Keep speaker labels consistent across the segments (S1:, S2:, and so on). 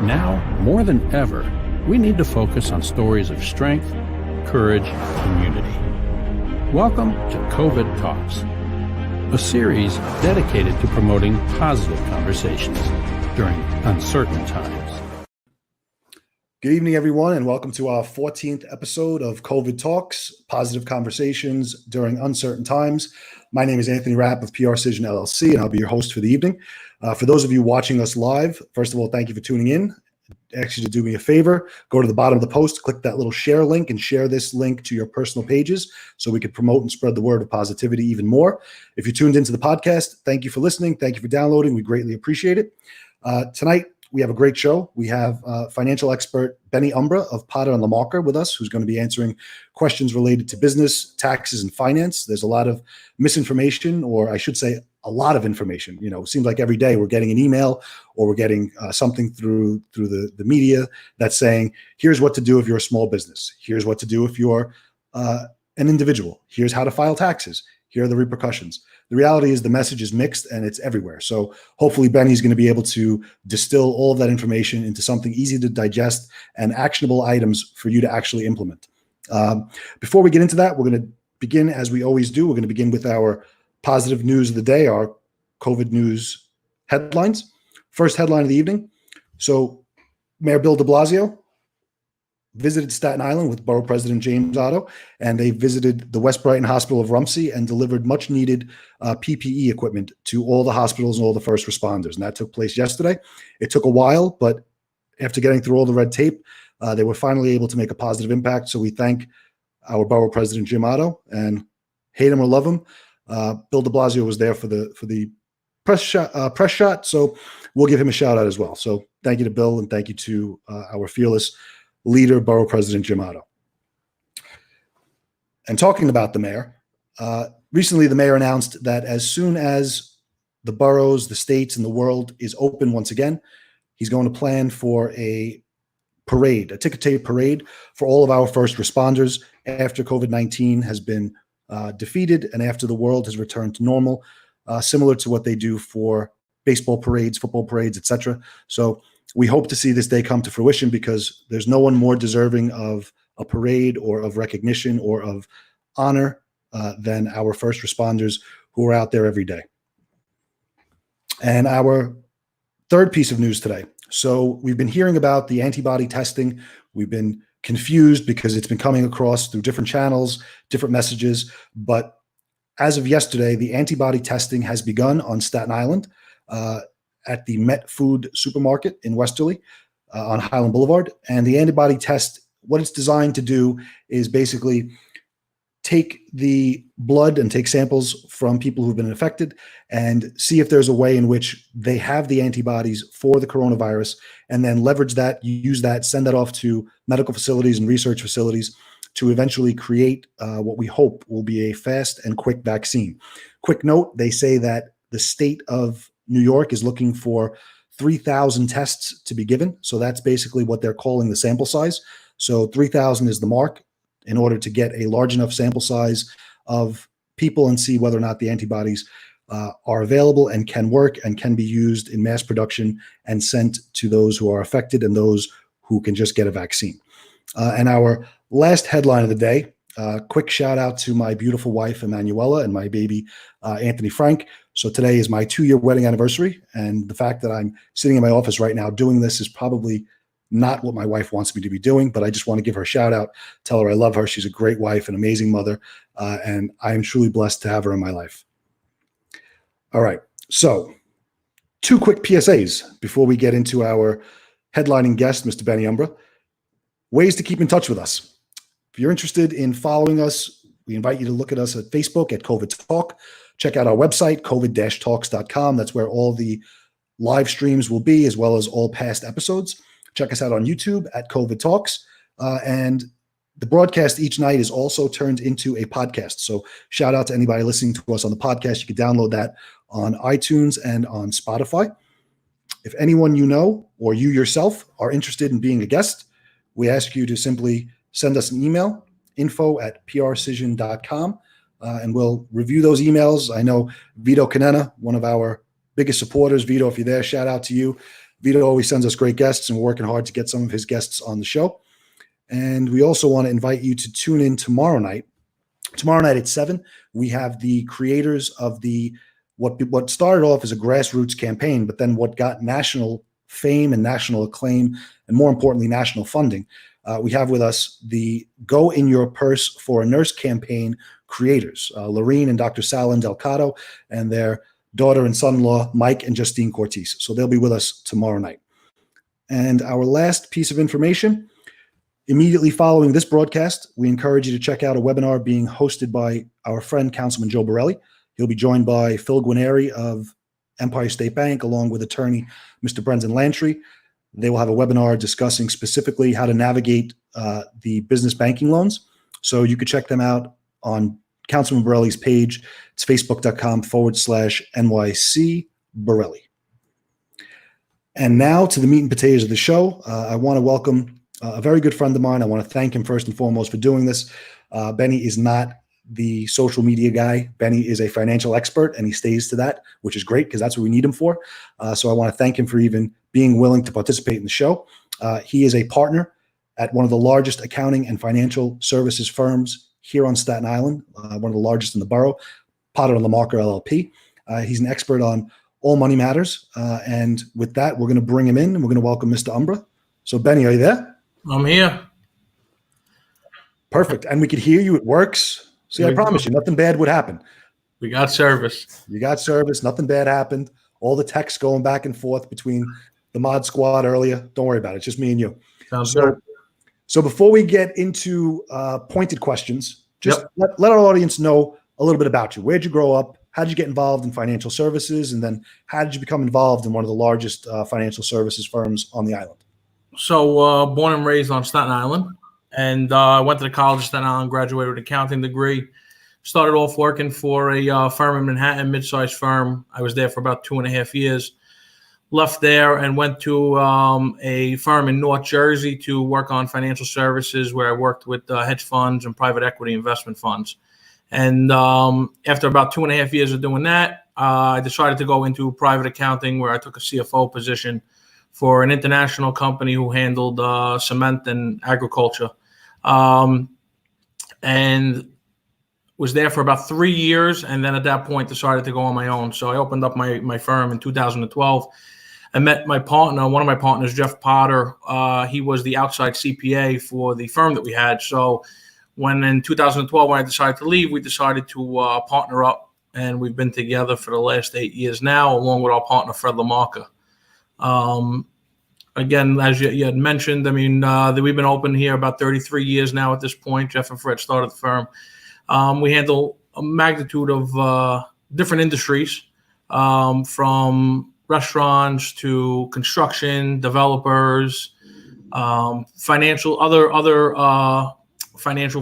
S1: Now, more than ever, we need to focus on stories of strength, courage, and unity. Welcome to COVID Talks, a series dedicated to promoting positive conversations during uncertain times.
S2: Good evening, everyone, and welcome to our 14th episode of COVID Talks, Positive Conversations During Uncertain Times. My name is Anthony Rapp of PRecision LLC, and I'll be your host for the evening. For those of you watching us live, first of all, thank you for tuning in. Actually, to do me a favor, go to the bottom of the post, click that little share link, and share this link to your personal pages so we can promote and spread the word of positivity even more. If you tuned into the podcast, thank you for listening. Thank you for downloading. We greatly appreciate it. Tonight, we have a great show. We have financial expert Benny Umbra of Potter and LaMarca with us, who's going to be answering questions related to business, taxes, and finance. There's a lot of misinformation, or I should say a lot of information. You know, it seems like every day we're getting an email or we're getting something through the media that's saying, here's what to do if you're a small business. Here's what to do if you're an individual. Here's how to file taxes. Here are the repercussions. The reality is the message is mixed and it's everywhere. So hopefully Benny's going to be able to distill all of that information into something easy to digest and actionable items for you to actually implement. Before we get into that, we're going to begin as we always do. We're going to begin with our positive news of the day, our COVID news headlines. First headline of the evening. So Mayor Bill de Blasio visited Staten Island with Borough President James Otto, and they visited the West Brighton Hospital of Rumsey and delivered much needed PPE equipment to all the hospitals and all the first responders. And that took place yesterday. It took a while, but after getting through all the red tape, they were finally able to make a positive impact. So we thank our Borough President Jim Otto, and hate him or love him, Bill de Blasio was there for the press shot. So we'll give him a shout out as well. So thank you to Bill, and thank you to our fearless leader, Borough President Jim Otto. And talking about the mayor, recently the mayor announced that as soon as the boroughs, the states, and the world is open once again, he's going to plan for a parade, a ticker tape parade for all of our first responders after COVID-19 has been defeated and after the world has returned to normal, similar to what they do for baseball parades, football parades, etc. So we hope to see this day come to fruition, because there's no one more deserving of a parade or of recognition or of honor than our first responders who are out there every day. And our third piece of news today. So we've been hearing about the antibody testing. We've been confused because it's been coming across through different channels, different messages. But as of yesterday, the antibody testing has begun on Staten Island, at the Met Food supermarket in Westerly on Highland Boulevard. And the antibody test, what it's designed to do is basically take the blood and take samples from people who've been infected and see if there's a way in which they have the antibodies for the coronavirus, and then leverage that, use that, send that off to medical facilities and research facilities to eventually create what we hope will be a fast and quick vaccine. Quick note, they say that the state of New York is looking for 3,000 tests to be given. So that's basically what they're calling the sample size. So 3,000 is the mark in order to get a large enough sample size of people and see whether or not the antibodies are available and can work and can be used in mass production and sent to those who are affected and those who can just get a vaccine. And our last headline of the day, quick shout out to my beautiful wife, Emanuela, and my baby, Anthony Frank. So today is my 2-year wedding anniversary. And the fact that I'm sitting in my office right now doing this is probably not what my wife wants me to be doing, but I just want to give her a shout out, tell her I love her. She's a great wife, an amazing mother, and I am truly blessed to have her in my life. All right. So 2 quick PSAs before we get into our headlining guest, Mr. Benny Umbra. Ways to keep in touch with us. If you're interested in following us, we invite you to look at us at Facebook at COVID Talk. Check out our website, covid-talks.com. That's where all the live streams will be, as well as all past episodes. Check us out on YouTube at COVID Talks. And the broadcast each night is also turned into a podcast. So shout out to anybody listening to us on the podcast. You can download that on iTunes and on Spotify. If anyone you know or you yourself are interested in being a guest, we ask you to simply send us an email, info@prcision.com, and we'll review those emails. I know Vito Canena, one of our biggest supporters. Vito, if you're there, shout out to you. Vito always sends us great guests, and we're working hard to get some of his guests on the show. And we also want to invite you to tune in tomorrow night. Tomorrow night at 7, we have the creators of what started off as a grassroots campaign, but then what got national fame and national acclaim, and more importantly, national funding. We have with us the Go in Your Purse for a Nurse campaign creators, Lorene and Dr. Salin Delcato, and their daughter and son-in-law, Mike and Justine Cortese. So they'll be with us tomorrow night. And our last piece of information, immediately following this broadcast, we encourage you to check out a webinar being hosted by our friend, Councilman Joe Borelli. He'll be joined by Phil Guarneri of Empire State Bank, along with attorney Mr. Brendan Lantry. They will have a webinar discussing specifically how to navigate the business banking loans. So you could check them out on Councilman Borelli's page. It's facebook.com/NYC Borelli. And now to the meat and potatoes of the show. I want to welcome a very good friend of mine. I want to thank him first and foremost for doing this. Benny is not the social media guy. Benny is a financial expert, and he stays to that, which is great because that's what we need him for. So I want to thank him for even being willing to participate in the show. He is a partner at one of the largest accounting and financial services firms here on Staten Island, one of the largest in the borough, Potter & Lamarcker LLP. He's an expert on all money matters. And with that, we're going to bring him in, and we're going to welcome Mr. Umbra. So Benny, are you there?
S3: I'm here.
S2: Perfect. And we could hear you. It works. See, I promise you, nothing bad would happen.
S3: We got service.
S2: You got service. Nothing bad happened. All the texts going back and forth between the mod squad earlier. Don't worry about it. It's just me and you.
S3: Sounds good.
S2: So before we get into pointed questions, just
S3: Yep.
S2: let our audience know a little bit about you. Where'd you grow up? How did you get involved in financial services? And then how did you become involved in one of the largest financial services firms on the island?
S3: So born and raised on Staten Island. And I went to the College of Staten Island, graduated with an accounting degree. Started off working for a firm in Manhattan, mid-sized firm. I was there for about 2.5 years. Left there and went to a firm in North Jersey to work on financial services, where I worked with hedge funds and private equity investment funds. And after about 2.5 years of doing that, I decided to go into private accounting, where I took a CFO position for an international company who handled cement and agriculture. And was there for about 3 years, and then at that point decided to go on my own. So I opened up my firm in 2012. I met my partner, one of my partners, Jeff Potter. He was the outside CPA for the firm that we had. So when in 2012, when I decided to leave, we decided to partner up, and we've been together for the last 8 years now, along with our partner, Fred Lamarca. Again, as you had mentioned, I mean, we've been open here about 33 years now at this point. Jeff and Fred started the firm. We handle a magnitude of different industries, from restaurants to construction, developers, financial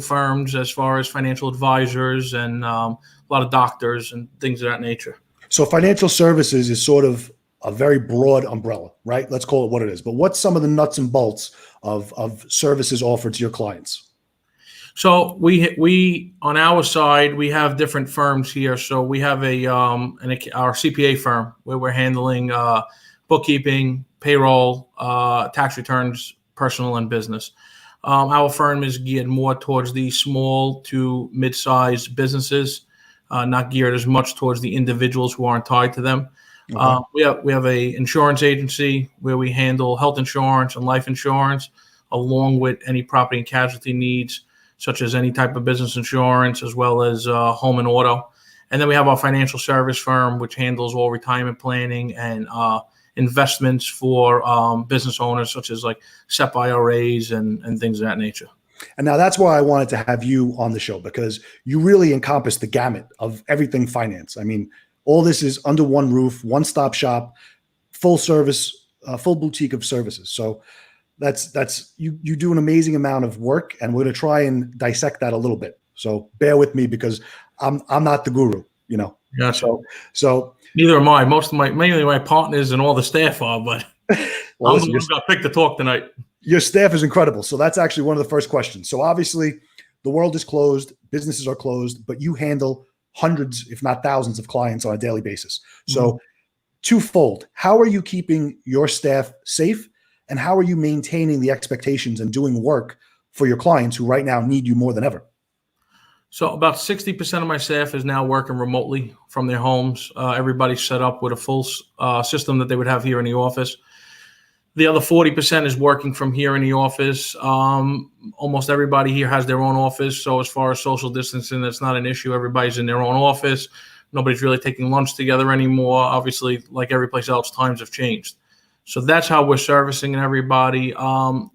S3: firms, as far as financial advisors, and a lot of doctors and things of that nature.
S2: So financial services is sort of a very broad umbrella, right? Let's call it what it is. But what's some of the nuts and bolts of services offered to your clients?
S3: So we on our side, we have different firms here. So we have our CPA firm, where we're handling bookkeeping, payroll, tax returns, personal and business. Our firm is geared more towards the small to mid-sized businesses, not geared as much towards the individuals who aren't tied to them. Okay. We have a insurance agency where we handle health insurance and life insurance, along with any property and casualty needs, such as any type of business insurance, as well as home and auto. And then we have our financial service firm, which handles all retirement planning and investments for business owners, such as like SEP IRAs and things of that nature.
S2: And now that's why I wanted to have you on the show, because you really encompass the gamut of everything finance. I mean, all this is under one roof, one-stop shop, full service, full boutique of services. So that's you do an amazing amount of work, and we're going to try and dissect that a little bit. So bear with me, because I'm not the guru, you know.
S3: Gotcha.
S2: So
S3: neither am I. Mainly my partners and all the staff are, but well, I'm the one who got picked to talk tonight.
S2: Your staff is incredible. So that's actually one of the first questions. So obviously the world is closed, businesses are closed, but you handle hundreds, if not thousands, of clients on a daily basis. So twofold. How are you keeping your staff safe, and how are you maintaining the expectations and doing work for your clients who right now need you more than ever?
S3: So about 60% of my staff is now working remotely from their homes. Everybody's set up with a full system that they would have here in the office. The other 40% is working from here in the office. Almost everybody here has their own office. So as far as social distancing, it's not an issue. Everybody's in their own office. Nobody's really taking lunch together anymore. Obviously, like every place else, times have changed. So that's how we're servicing everybody.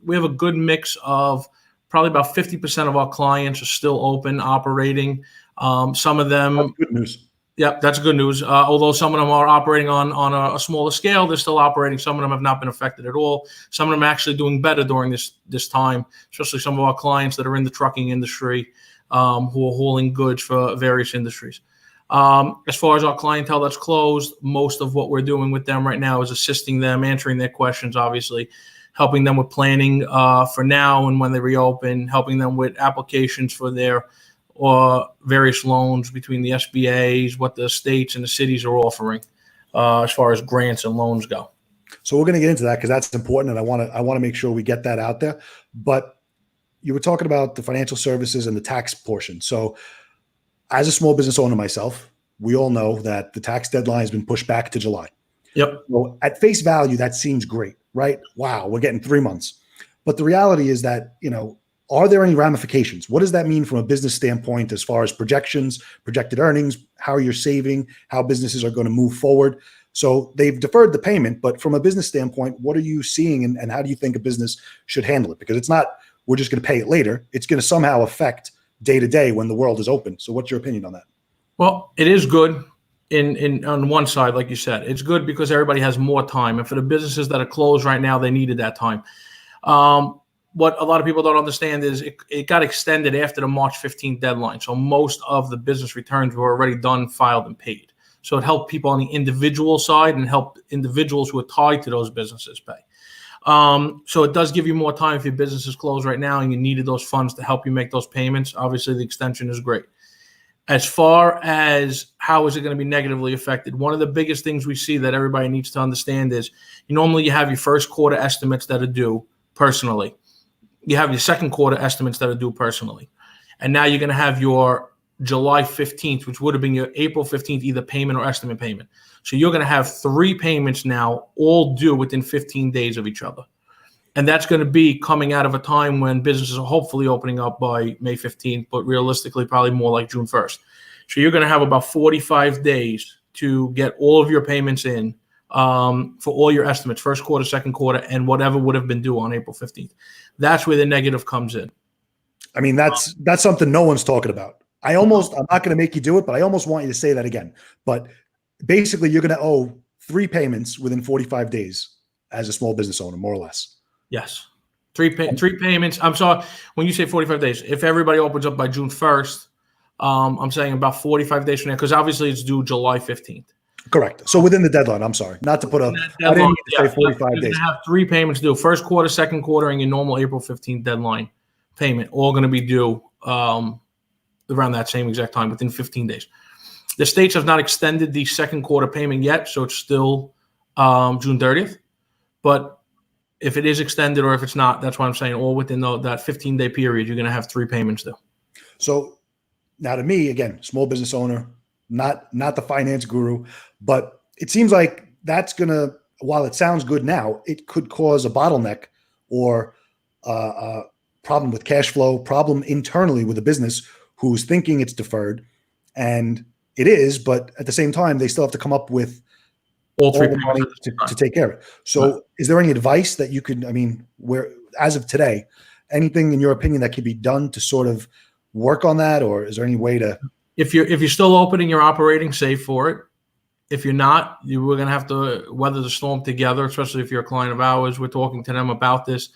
S3: We have a good mix of probably about 50% of our clients are still open, operating. Some of them.
S2: That's good news.
S3: Yep, that's good news. Although some of them are operating on a smaller scale, they're still operating. Some of them have not been affected at all. Some of them are actually doing better during this time, especially some of our clients that are in the trucking industry, who are hauling goods for various industries. As far as our clientele that's closed, most of what we're doing with them right now is assisting them, answering their questions, obviously, helping them with planning for now and when they reopen, helping them with applications for their or various loans between the SBAs, what the states and the cities are offering as far as grants and loans go.
S2: So we're going to get into that because that's important, and I want to make sure we get that out there. But you were talking about the financial services and the tax portion. So as a small business owner myself, we all know that the tax deadline has been pushed back to July.
S3: Yep.
S2: Well, at face value, that seems great, right? Wow, we're getting 3 months. But the reality is that, are there any ramifications? What does that mean from a business standpoint as far as projections, projected earnings, how you're saving, how businesses are going to move forward? So they've deferred the payment, but from a business standpoint, what are you seeing and how do you think a business should handle it? Because it's not, we're just going to pay it later. It's going to somehow affect day to day when the world is open. So what's your opinion on that?
S3: Well, it is good in on one side, like you said. It's good because everybody has more time. And for the businesses that are closed right now, they needed that time. What a lot of people don't understand is it got extended after the March 15th deadline. So most of the business returns were already done, filed, and paid. So it helped people on the individual side and helped individuals who are tied to those businesses pay. So it does give you more time if your business is closed right now and you needed those funds to help you make those payments. Obviously, the extension is great. As far as how is it going to be negatively affected, one of the biggest things we see that everybody needs to understand is normally you have your first quarter estimates that are due personally. You have your second quarter estimates that are due personally. And now you're going to have your July 15th, which would have been your April 15th, either payment or estimate payment. So you're going to have 3 payments now, all due within 15 days of each other. And that's going to be coming out of a time when businesses are hopefully opening up by May 15th, but realistically, probably more like June 1st. So you're going to have about 45 days to get all of your payments in for all your estimates, first quarter, second quarter, and whatever would have been due on April 15th. That's where the negative comes in.
S2: I mean, that's something no one's talking about. I'm not going to make you do it, but I almost want you to say that again. But basically, you're going to owe 3 payments within 45 days as a small business owner, more or less.
S3: Yes. 3 payments. I'm sorry. When you say 45 days, if everybody opens up by June 1st, I'm saying about 45 days from now, because obviously it's due July 15th.
S2: Correct. So within the deadline, I'm sorry, not to put I didn't say 45 days.
S3: You're going to have 3 payments due, first quarter, second quarter, and your normal April 15th deadline payment, all going to be due around that same exact time, within 15 days. The states have not extended the second quarter payment yet, so it's still June 30th. But if it is extended or if it's not, that's why I'm saying all within that 15-day period, you're going to have 3 payments due.
S2: So now to me, again, small business owner, not the finance guru, but it seems like that's going to, while it sounds good now, it could cause a bottleneck or a problem with cash flow, problem internally with a business who's thinking it's deferred. And it is, but at the same time, they still have to come up with all the money to take care of it. So right. Is there any advice that you could, where as of today, anything in your opinion that could be done to sort of work on that? Or is there any way to? If
S3: you're still open and you're operating, save for it. If you're not, we're going to have to weather the storm together, especially if you're a client of ours. We're talking to them about this.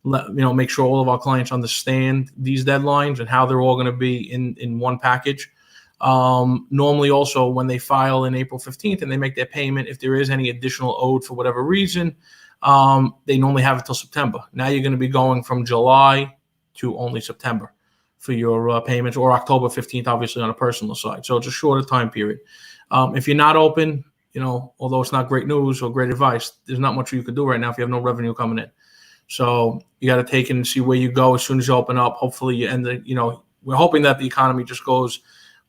S3: Make sure all of our clients understand these deadlines and how they're all going to be in one package. Normally also when they file in April 15th and they make their payment, if there is any additional owed for whatever reason, they normally have until September. Now you're going to be going from July to only September for your payments, or October 15th, obviously on a personal side. So it's a shorter time period. If you're not open, although it's not great news or great advice, there's not much you could do right now if you have no revenue coming in. So you got to take it and see where you go as soon as you open up. Hopefully you end the, we're hoping that the economy just goes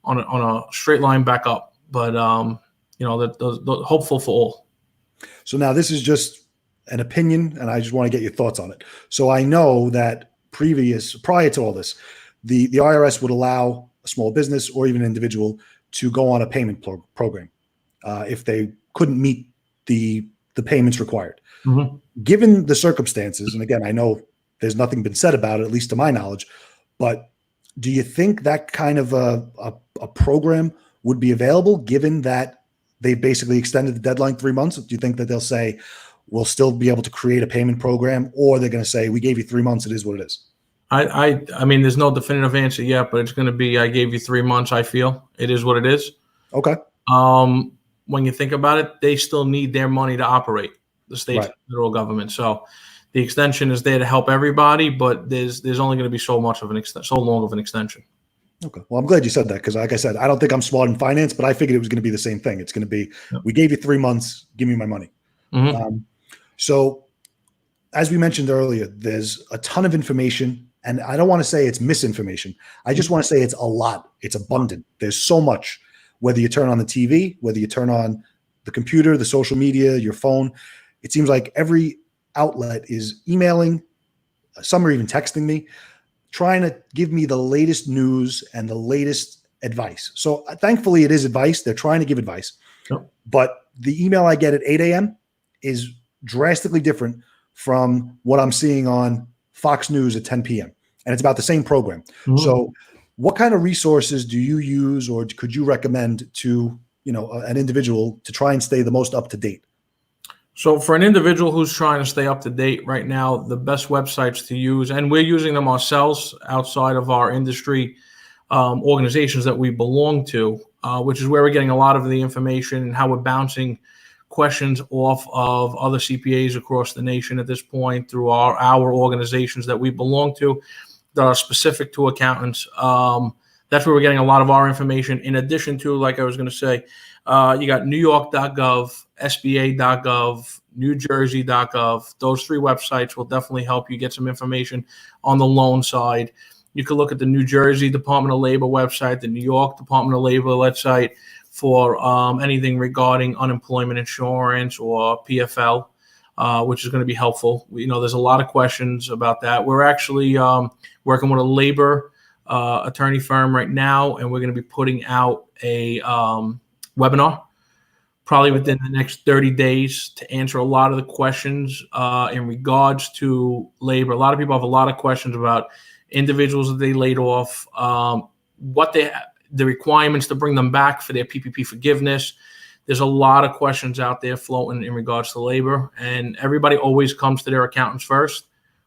S3: on a straight line back up. But, the hopeful for all.
S2: So now this is just an opinion, and I just want to get your thoughts on it. So I know that prior to all this, the IRS would allow a small business or even an individual to go on a payment program if they couldn't meet the payments required.
S3: Mm-hmm.
S2: Given the circumstances, and again, I know there's nothing been said about it, at least to my knowledge, but do you think that kind of a program would be available given that they basically extended the deadline 3 months? Do you think that they'll say, we'll still be able to create a payment program, or they're going to say, we gave you 3 months, it is what it is?
S3: I mean, there's no definitive answer yet, but it's going to be, I gave you 3 months. I feel it is what it is.
S2: Okay.
S3: When you think about it, they still need their money to operate, the state and federal government. So the extension is there to help everybody, but there's only going to be so long of an extension.
S2: Okay. Well, I'm glad you said that, because like I said, I don't think I'm smart in finance, but I figured it was going to be the same thing. It's going to be, we gave you 3 months, give me my money.
S3: Mm-hmm.
S2: So as we mentioned earlier, there's a ton of information, and I don't want to say it's misinformation. I just want to say it's a lot. It's abundant. There's so much, whether you turn on the TV, whether you turn on the computer, the social media, your phone. It seems like every outlet is emailing, some are even texting me, trying to give me the latest news and the latest advice. So thankfully it is advice. They're trying to give advice.
S3: Yep.
S2: But the email I get at 8 a.m. is drastically different from what I'm seeing on Fox News at 10 p.m. And it's about the same program.
S3: Mm-hmm.
S2: So what kind of resources do you use, or could you recommend to, an individual to try and stay the most up to date?
S3: So for an individual who's trying to stay up to date right now, the best websites to use, and we're using them ourselves outside of our industry organizations that we belong to, which is where we're getting a lot of the information and how we're bouncing questions off of other CPAs across the nation at this point through our organizations that we belong to that are specific to accountants. That's where we're getting a lot of our information. In addition to, like I was going to say, you got NewYork.gov, SBA.gov, NewJersey.gov. Those 3 websites will definitely help you get some information on the loan side. You can look at the New Jersey Department of Labor website, the New York Department of Labor website for anything regarding unemployment insurance or PFL, which is going to be helpful. There's a lot of questions about that. We're actually working with a labor attorney firm right now, and we're going to be putting out a webinar probably within the next 30 days to answer a lot of the questions in regards to labor. A lot of people have a lot of questions about individuals that they laid off, what the requirements to bring them back for their PPP forgiveness. There's a lot of questions out there floating in regards to labor, and everybody always comes to their accountants first.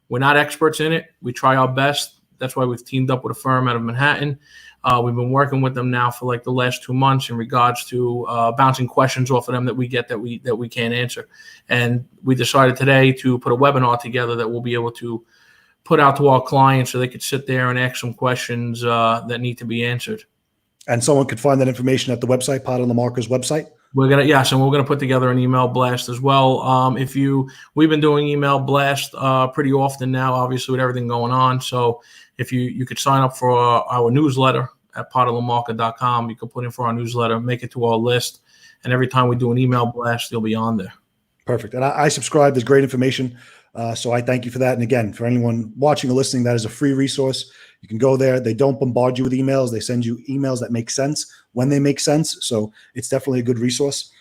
S3: We're not experts in it. We try our best. That's why we've teamed up with a firm out of Manhattan. We've been working with them now for like the last 2 months in regards to bouncing questions off of them that we get that we can't answer. And we decided today to put a webinar together that we'll be able to put out to our clients so they could sit there and ask some questions that need to be answered.
S2: And someone could find that information at the website, Pot on the Marker's website?
S3: We're gonna put together an email blast as well. We've been doing email blast pretty often now, obviously with everything going on. So if you could sign up for our newsletter at potofthemarket.com, you can put in for our newsletter, make it to our list, and every time we do an email blast, you'll be on there.
S2: Perfect. And I subscribe. There's great information. So I thank you for that. And again, for anyone watching or listening, that is a free resource. You can go there. They don't bombard you with emails. They send you emails that make sense when they make sense. So it's definitely a good resource.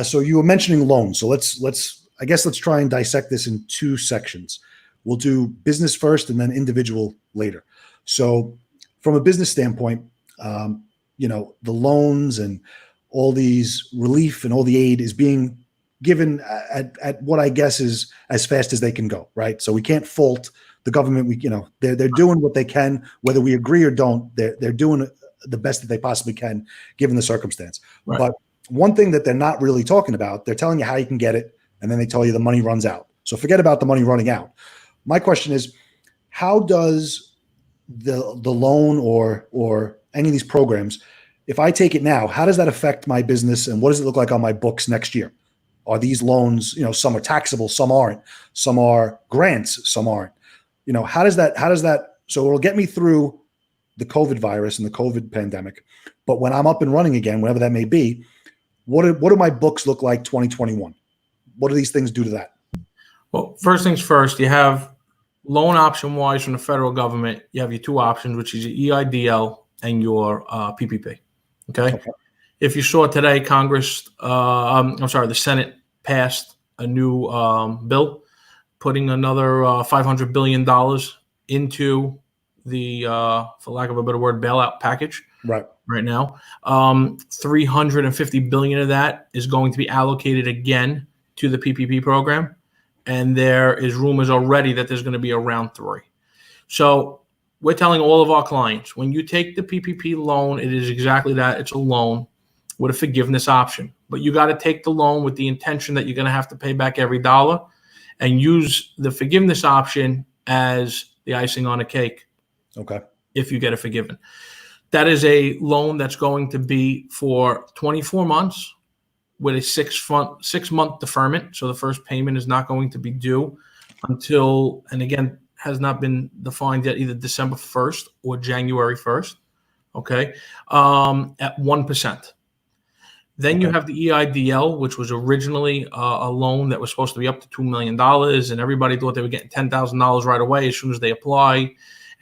S2: So you were mentioning loans. So let's try and dissect this in 2 sections. We'll do business first and then individual later. So from a business standpoint, the loans and all these relief and all the aid is being given at what I guess is as fast as they can go, right? So we can't fault the government. They're doing what they can, whether we agree or don't. They're doing the best that they possibly can given the circumstance. Right. But one thing that they're not really talking about, they're telling you how you can get it, and then they tell you the money runs out. So forget about the money running out. My question is, how does the loan or any of these programs if I take it now, how does that affect my business, and what does it look like on my books next year? Are these loans, some are taxable, some aren't, some are grants, some aren't, how does that, so it'll get me through the COVID virus and the COVID pandemic. But when I'm up and running again, whatever that may be, what do my books look like 2021? What do these things do to that?
S3: Well, first things first, you have loan option wise from the federal government. You have your two options, which is your EIDL and your PPP. Okay. If you saw today, the Senate passed a new bill putting another $500 billion into the, for lack of a better word, bailout package. Right now, $350 billion of that is going to be allocated again to the PPP program, and there is rumors already that there's going to be a round 3. So we're telling all of our clients, when you take the PPP loan, it is exactly that. It's a loan with a forgiveness option, but you got to take the loan with the intention that you're going to have to pay back every dollar, and use the forgiveness option as the icing on a cake.
S2: Okay.
S3: If you get it forgiven. That is a loan that's going to be for 24 months with a 6-month deferment. So the first payment is not going to be due until, and again, has not been defined yet, either December 1st or January 1st. Okay. At 1%. Then you have the EIDL, which was originally a loan that was supposed to be up to $2 million, and everybody thought they were getting $10,000 right away as soon as they apply.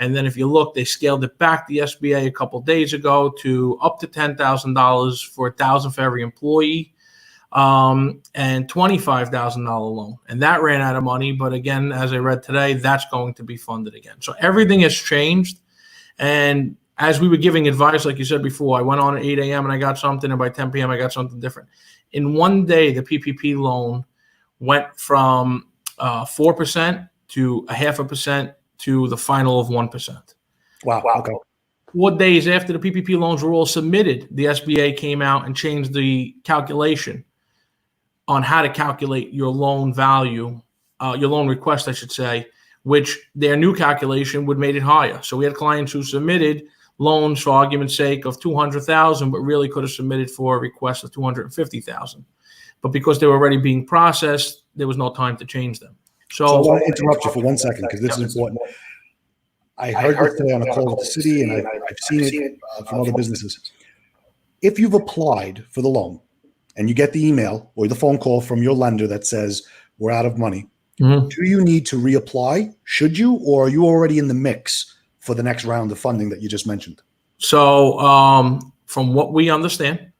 S3: And then if you look, they scaled it back, the SBA, a couple of days ago to up to $10,000 for $1,000 for every employee, and $25,000 loan. And that ran out of money. But again, as I read today, that's going to be funded again. So everything has changed. And as we were giving advice, like you said before, I went on at 8 a.m. and I got something, and by 10 p.m. I got something different. In one day, the PPP loan went from 4% to 0.5% to the final of 1%.
S2: Wow. Okay.
S3: 4 days after the PPP loans were all submitted, the SBA came out and changed the calculation on how to calculate your loan value, your loan request, I should say, which their new calculation would made it higher. So we had clients who submitted loans, for argument's sake, of $200,000, but really could have submitted for a request of $250,000. But because they were already being processed, there was no time to change them. So
S2: I want to interrupt you for 1 second, because this is important. I heard this today on a call with the city, and I've seen it from other businesses. If you've applied for the loan and you get the email or the phone call from your lender that says we're out of money, do you need to reapply? Should you, or are you already in the mix for the next round of funding that you just mentioned?
S3: So from what we understand,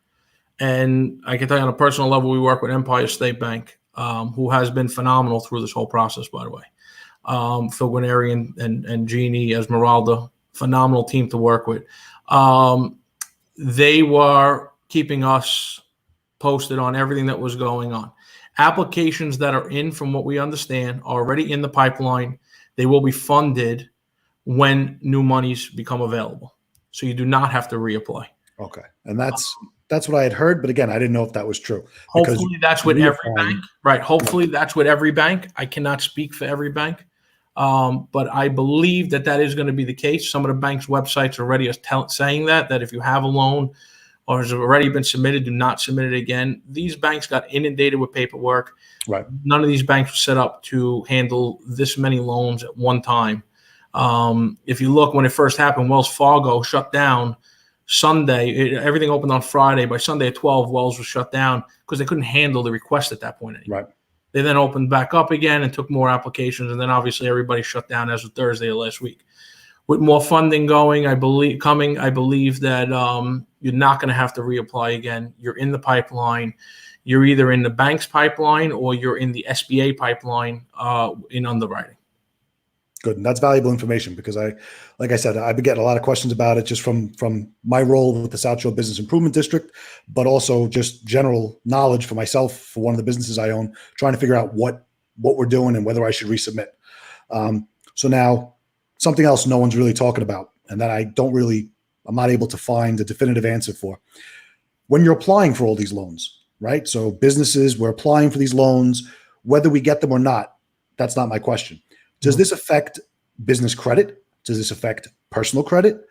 S3: and I can tell you on a personal level, we work with Empire State Bank, who has been phenomenal through this whole process, by the way. Phil Guarneri and Jeannie Esmeralda, phenomenal team to work with. They were keeping us posted on everything that was going on. Applications that are in, from what we understand, are already in the pipeline. They will be funded when new monies become available. So you do not have to reapply.
S2: Okay. And that's what I had heard. But again, I didn't know if that was true.
S3: Hopefully that's with every bank. Right. Hopefully that's with every bank. I cannot speak for every bank. But I believe that is going to be the case. Some of the banks' websites already are saying that if you have a loan or has already been submitted, do not submit it again. These banks got inundated with paperwork.
S2: Right.
S3: None of these banks were set up to handle this many loans at one time. If you look, when it first happened, Wells Fargo shut down Sunday. Everything opened on Friday. By Sunday at 12, Wells was shut down because they couldn't handle the request at that point anymore. Right. They then opened back up again and took more applications, and then obviously everybody shut down as of Thursday of last week. With more funding going, I believe that you're not going to have to reapply again. You're in the pipeline. You're either in the bank's pipeline or you're in the SBA pipeline in underwriting.
S2: Good. And that's valuable information, because like I said, I've been getting a lot of questions about it just from my role with the South Shore Business Improvement District, but also just general knowledge for myself, for one of the businesses I own, trying to figure out what we're doing and whether I should resubmit. So now something else no one's really talking about, and that I'm not able to find a definitive answer for. When you're applying for all these loans, right? So businesses, we're applying for these loans, whether we get them or not, that's not my question. Does this affect business credit? Does this affect personal credit?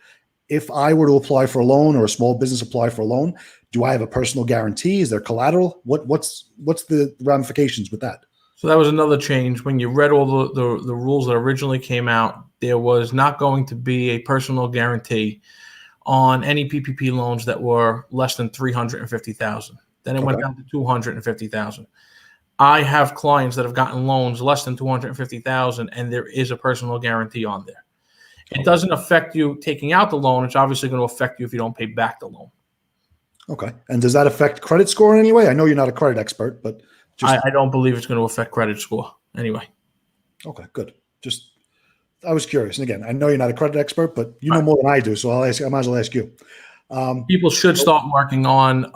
S2: if I were to apply for a loan or a small business apply for a loan, do I have a personal guarantee? Is there collateral? What's the ramifications with that?
S3: So that was another change. When you read all the rules that originally came out, there was not going to be a personal guarantee on any PPP loans that were less than 350,000. Then it went
S2: Okay.
S3: down to 250,000. I have clients that have gotten loans less than 250,000, and there is a personal guarantee on there. It doesn't affect you taking out the loan. It's obviously going to affect you if you don't pay back the loan.
S2: Okay. And does that affect credit score in any way? I know you're not a credit expert, but
S3: I don't believe it's going to affect credit score anyway.
S2: Okay, good. I was curious. And again, I know you're not a credit expert, but you know more than I do. So I might as well ask you.
S3: People should start working on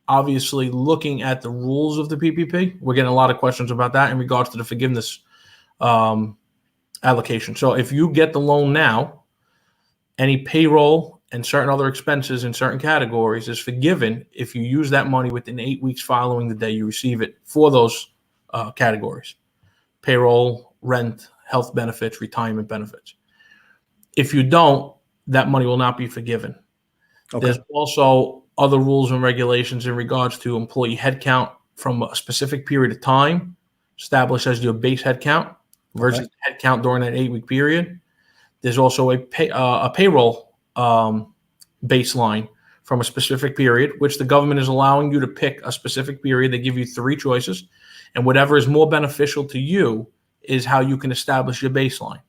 S3: obviously looking at the rules of the PPP. We're getting a lot of questions about that in regards to the forgiveness allocation. So if you get the loan now, any payroll and certain other expenses in certain categories is forgiven if you use that money within 8 weeks following the day you receive it for those categories: payroll, rent, health benefits, retirement benefits. If you don't, that money will not be forgiven.
S2: Okay.
S3: There's also other rules and regulations in regards to employee headcount from a specific period of time established as your base headcount versus headcount during that 8-week period. There's also a payroll baseline from a specific period, which the government is allowing you to pick a specific period. They give you 3 choices, and whatever is more beneficial to you is how you can establish your baseline.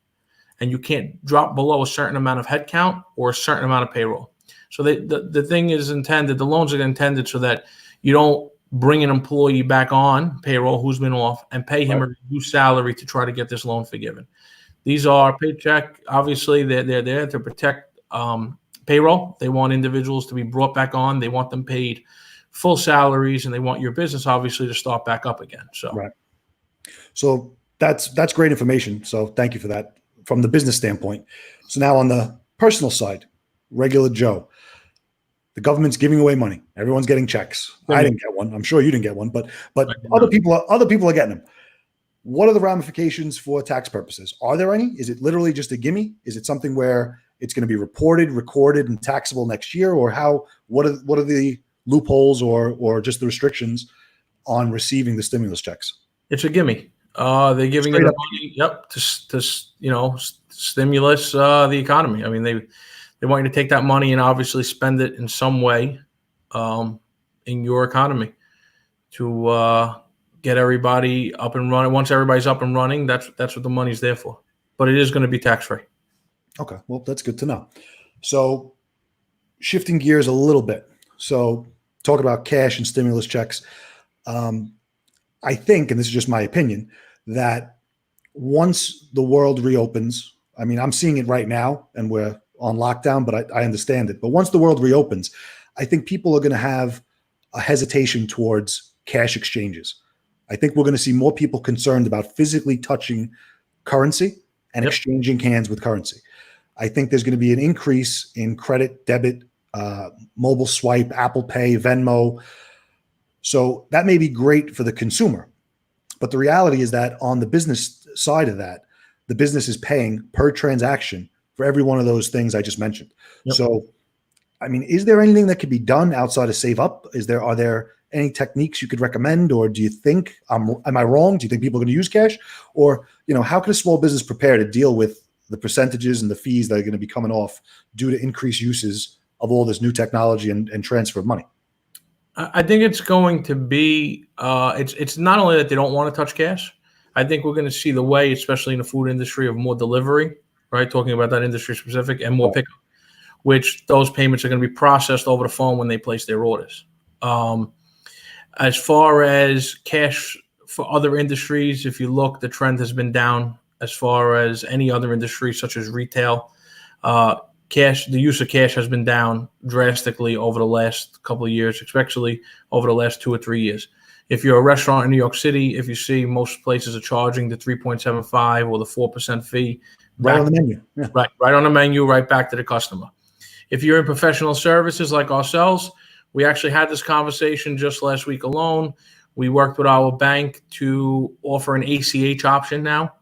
S3: And you can't drop below a certain amount of headcount or a certain amount of payroll. So the thing is intended, the loans are intended so that you don't bring an employee back on payroll who's been off and pay him a reduced salary to try to get this loan forgiven. These are paycheck. Obviously, they're there to protect payroll. They want individuals to be brought back on. They want them paid full salaries, and they want your business obviously to start back up again. So,
S2: right. So that's great information. So thank you for that from the business standpoint. So now on the personal side, regular Joe, the government's giving away money. Everyone's getting checks. I didn't get one. I'm sure you didn't get one, but other people are getting them. What are the ramifications for tax purposes? Are there any? Is it literally just a gimme? Is it something where it's going to be reported, recorded, and taxable next year, or how? What are the loopholes or just the restrictions on receiving the stimulus checks?
S3: It's a gimme. They're giving you the money, to stimulus the economy. I mean, they want you to take that money and obviously spend it in some way in your economy to get everybody up and running. Once everybody's up and running, that's what the money's there for. But it is going to be tax-free. Okay.
S2: Well, that's good to know. So shifting gears a little bit. So talk about cash and stimulus checks. I think, and this is just my opinion, that once the world reopens, I mean, I'm seeing it right now and we're on lockdown, but I understand it. But once the world reopens, I think people are going to have a hesitation towards cash exchanges. I think we're going to see more people concerned about physically touching currency and exchanging hands with currency. I think there's going to be an increase in credit, debit, mobile swipe, Apple Pay, Venmo. So that may be great for the consumer. But the reality is that on the business side of that, the business is paying per transaction for every one of those things I just mentioned.
S3: Yep.
S2: So, I mean, is there anything that could be done outside of Save Up? Are there any techniques you could recommend, or do you think am I wrong? Do you think people are going to use cash, or how can a small business prepare to deal with the percentages and the fees that are going to be coming off due to increased uses of all this new technology and transfer of money?
S3: I think it's going to be it's not only that they don't want to touch cash. I think we're going to see the way, especially in the food industry, of more delivery, right? Talking about that industry specific, and more pickup, which those payments are going to be processed over the phone when they place their orders. As far as cash for other industries, if you look, the trend has been down as far as any other industry, such as retail. The use of cash has been down drastically over the last couple of years, especially over the last 2 or 3 years. If you're a restaurant in New York City, if you see most places are charging the 3.75 or the 4% fee.
S2: Right on the menu. Yeah.
S3: Right on the menu, right back to the customer. If you're in professional services like ourselves, we actually had this conversation just last week alone. We worked with our bank to offer an ACH option now.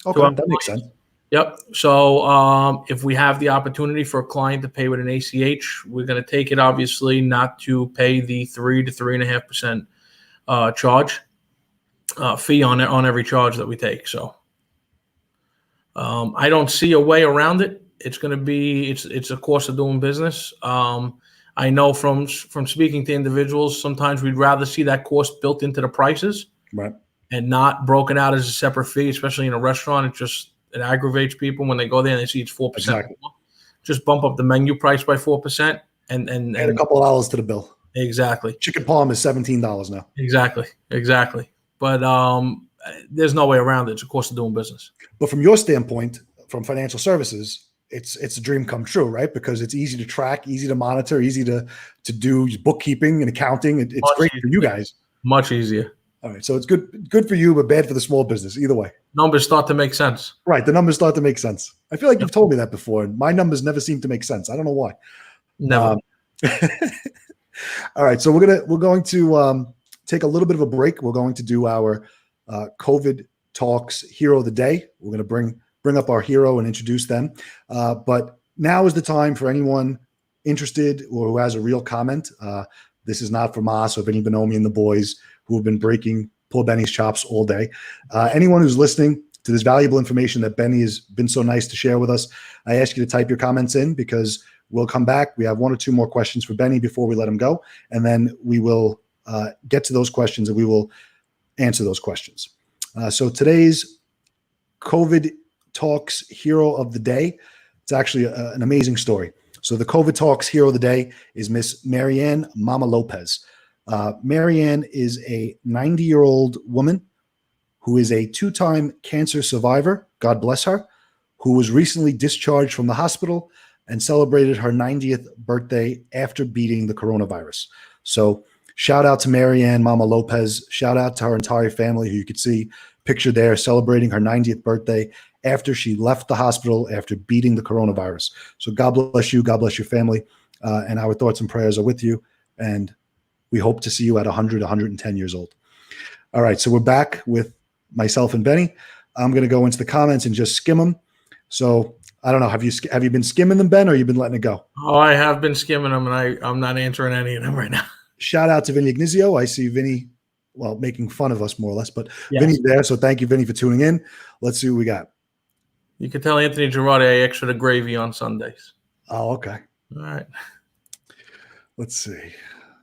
S2: Okay, that makes sense.
S3: Yep. So if we have the opportunity for a client to pay with an ACH, we're going to take it, obviously, not to pay the 3 to 3.5% charge fee on every charge that we take. So I don't see a way around it. It's going to be it's a cost of doing business. I know from speaking to individuals, sometimes we'd rather see that cost built into the prices,
S2: Right.
S3: and not broken out as a separate fee, especially in a restaurant. It aggravates people when they go there and they see it's 4%.
S2: Exactly.
S3: Just bump up the menu price by 4%, and
S2: Add a couple of dollars to the bill.
S3: exactly,
S2: Chicken palm is $17 now.
S3: exactly. But there's no way around it. It's a cost of doing business.
S2: But from your standpoint, from financial services, it's a dream come true, right? Because it's easy to track, easy to monitor, easy to do bookkeeping and accounting. It's
S3: Much
S2: great
S3: easier.
S2: for you guys.
S3: Much easier.
S2: All right, so it's good for you, but bad for the small business. Either way,
S3: Numbers start to make sense.
S2: right? The numbers start to make sense. I feel like you've told me that before, and my numbers never seem to make sense. I don't know why.
S3: Never.
S2: All right, so we're going to take a little bit of a break. We're going to do our COVID Talks Hero of the Day. We're going to bring up our hero and introduce them. But now is the time for anyone interested or who has a real comment. This is not from us or Vinny Bonomi and the boys who have been breaking Poor Benny's chops all day. Anyone who's listening to this valuable information that Benny has been so nice to share with us, I ask you to type your comments in, because we'll come back. We have 1 or 2 more questions for Benny before we let him go. And then we will get to those questions and we will answer those questions. So today's COVID Talks Hero of the Day, it's actually an amazing story. So the COVID Talks Hero of the Day is Miss Marianne Mama Lopez. Marianne is a 90-year-old woman who is a 2-time cancer survivor, God bless her, who was recently discharged from the hospital and celebrated her 90th birthday after beating the coronavirus. So shout out to Marianne Mama Lopez. Shout out to her entire family, who you could see pictured there celebrating her 90th birthday after she left the hospital after beating the coronavirus. So God bless you. God bless your family. And our thoughts and prayers are with you. And we hope to see you at 100, 110 years old. All right. So we're back with myself and Benny. I'm going to go into the comments and just skim them. So I don't know. Have you been skimming them, Ben, or you been letting it go?
S3: Oh, I have been skimming them, and I'm not answering any of them right now.
S2: Shout out to Vinny Ignizio. I see Vinny, well, making fun of us more or less, but
S3: Yes.
S2: Vinny's there. So thank you, Vinny, for tuning in. Let's see what we got.
S3: You can tell Anthony Girardi I extra the gravy on Sundays.
S2: Oh, okay.
S3: All right.
S2: Let's see.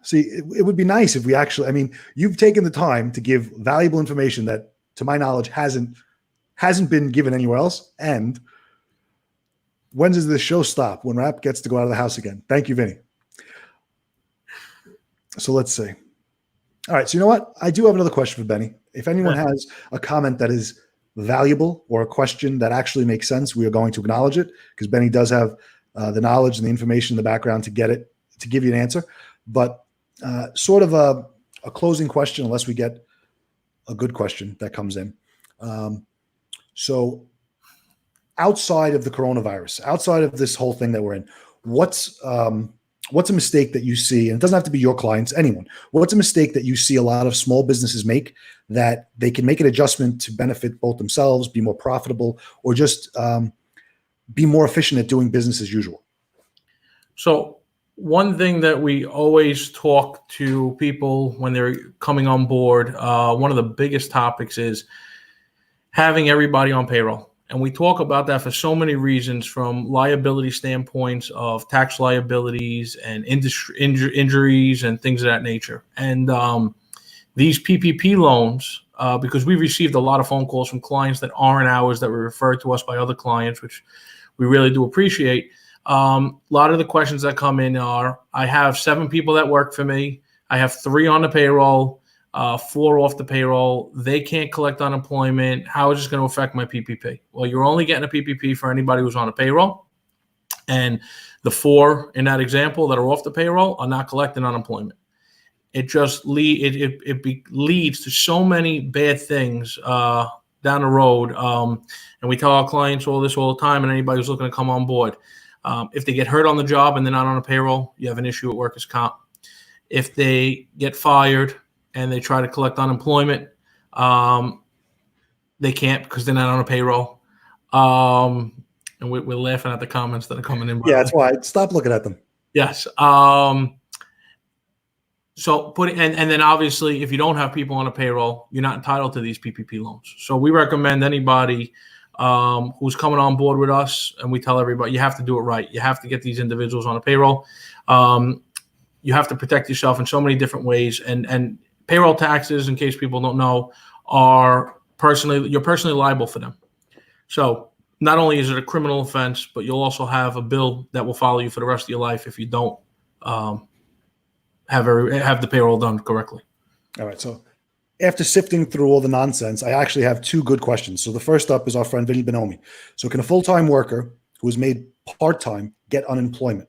S2: See, it would be nice if we actually, I mean, you've taken the time to give valuable information that, to my knowledge, hasn't been given anywhere else. And when does this show stop? When Rap gets to go out of the house again? Thank you, Vinny. So let's see. All right. So you know what? I do have another question for Benny. If anyone has a comment that is valuable or a question that actually makes sense, we are going to acknowledge it, because Benny does have the knowledge and the information in the background to give you an answer. But sort of a closing question, unless we get a good question that comes in. So outside of the coronavirus, outside of this whole thing that we're in, what's a mistake that you see, and it doesn't have to be your clients, anyone, what's a mistake that you see a lot of small businesses make that they can make an adjustment to benefit both themselves, be more profitable, or just be more efficient at doing business as usual?
S3: So one thing that we always talk to people when they're coming on board, one of the biggest topics is having everybody on payroll. And we talk about that for so many reasons, from liability standpoints of tax liabilities and injuries and things of that nature. And these PPP loans, because we received a lot of phone calls from clients that aren't ours, that were referred to us by other clients, which we really do appreciate. A lot of the questions that come in are, I have 7 people that work for me. I have 3 on the payroll, 4 off the payroll. They can't collect unemployment. How is this going to affect my PPP? Well, you're only getting a PPP for anybody who's on a payroll. And the 4 in that example that are off the payroll are not collecting unemployment. It just leads to so many bad things down the road. And we tell our clients all this all the time, and anybody who's looking to come on board. If they get hurt on the job and they're not on a payroll, you have an issue at workers' comp. If they get fired and they try to collect unemployment, they can't, because they're not on a payroll. And we're laughing at the comments that are coming in.
S2: Yeah, that's why. Stop looking at them.
S3: Yes. So and then obviously, if you don't have people on a payroll, you're not entitled to these PPP loans. So we recommend anybody who's coming on board with us, and we tell everybody you have to do it right. You have to get these individuals on a payroll. You have to protect yourself in so many different ways. And payroll taxes, in case people don't know, you're personally liable for them. So not only is it a criminal offense, but you'll also have a bill that will follow you for the rest of your life if you don't have the payroll done correctly.
S2: All right. So after sifting through all the nonsense, I actually have two good questions. So the first up is our friend Vinny Bonomi. So can a full-time worker who is made part-time get unemployment?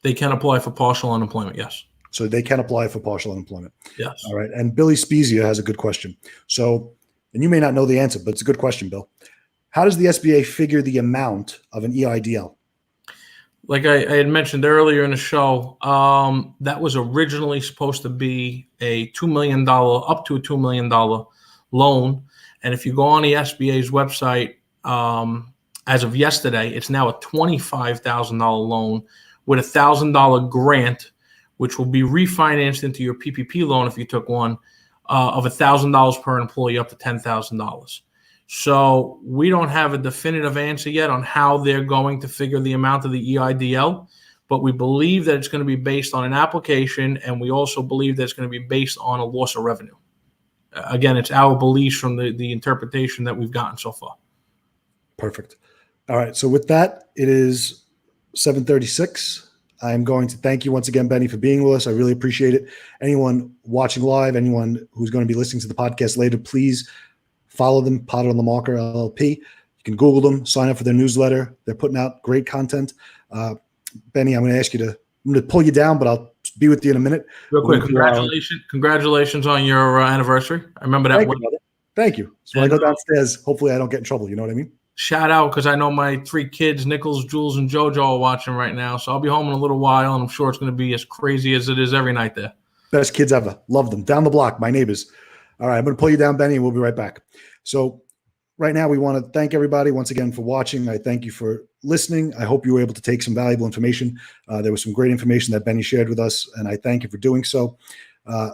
S3: They can apply for partial unemployment, yes.
S2: So they can apply for partial unemployment.
S1: Yes.
S2: All right. And Billy Spezia has a good question. So, and you may not know the answer, but it's a good question, Bill. How does the SBA figure the amount of an EIDL?
S3: Like I had mentioned earlier in the show, that was originally supposed to be a $2 million, up to a $2 million loan. And if you go on the SBA's website, as of yesterday, it's now a $25,000 loan with a $1,000 grant, which will be refinanced into your PPP loan if you took one, of $1,000 per employee up to $10,000. So we don't have a definitive answer yet on how they're going to figure the amount of the EIDL, but we believe that it's going to be based on an application, and we also believe that it's going to be based on a loss of revenue. Again, it's our beliefs from the interpretation that we've gotten so far.
S2: Perfect. All right. So with that, it is 7:36. I'm going to thank you once again, Benny, for being with us. I really appreciate it. Anyone watching live, anyone who's going to be listening to the podcast later, please follow them, Potter on the Marker LLP. You can Google them, sign up for their newsletter. They're putting out great content. Benny, I'm going to ask you I'm going to pull you down, but I'll be with you in a minute.
S3: Real quick, congratulations on your anniversary. I remember that one.
S2: Thank you. So when I go downstairs, hopefully I don't get in trouble. You know what I mean?
S3: Shout out, because I know my 3 kids, Nichols, Jules, and JoJo, are watching right now. So I'll be home in a little while, and I'm sure it's going to be as crazy as it is every night there.
S2: Best kids ever. Love them. Down the block, my neighbors. All right, I'm going to pull you down, Benny, and we'll be right back. So right now, we want to thank everybody once again for watching. I thank you for listening. I hope you were able to take some valuable information. There was some great information that Benny shared with us, and I thank you for doing so.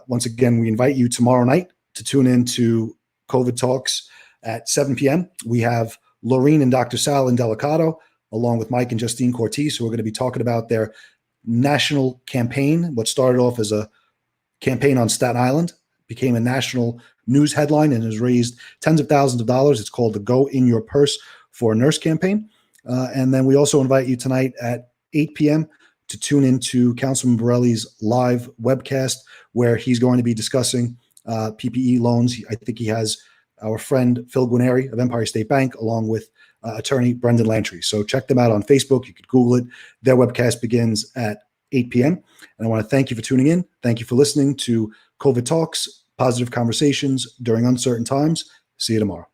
S2: Once again, we invite you tomorrow night to tune in to COVID Talks at 7 p.m. We have Laureen and Dr. Sal Indelicato, along with Mike and Justine Cortez, who are going to be talking about their national campaign. What started off as a campaign on Staten Island became a national news headline and has raised tens of thousands of dollars. It's called the Go In Your Purse for a Nurse campaign. And then we also invite you tonight at 8 p.m. to tune into Councilman Borelli's live webcast, where he's going to be discussing PPE loans. I think he has our friend Phil Guarneri of Empire State Bank, along with attorney Brendan Lantry. So check them out on Facebook. You could Google it. Their webcast begins at 8 p.m. And I want to thank you for tuning in. Thank you for listening to COVID Talks, positive conversations during uncertain times. See you tomorrow.